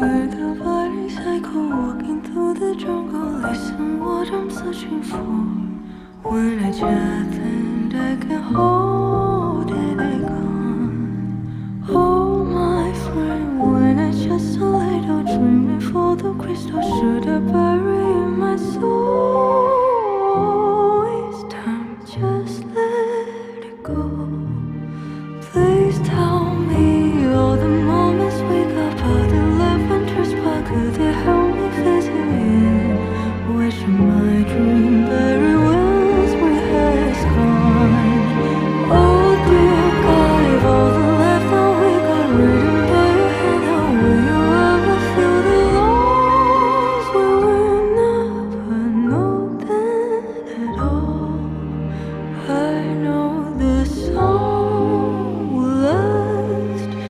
You're the violent psycho walking through the jungle. Listen what I'm searching for. When I chat and I can hold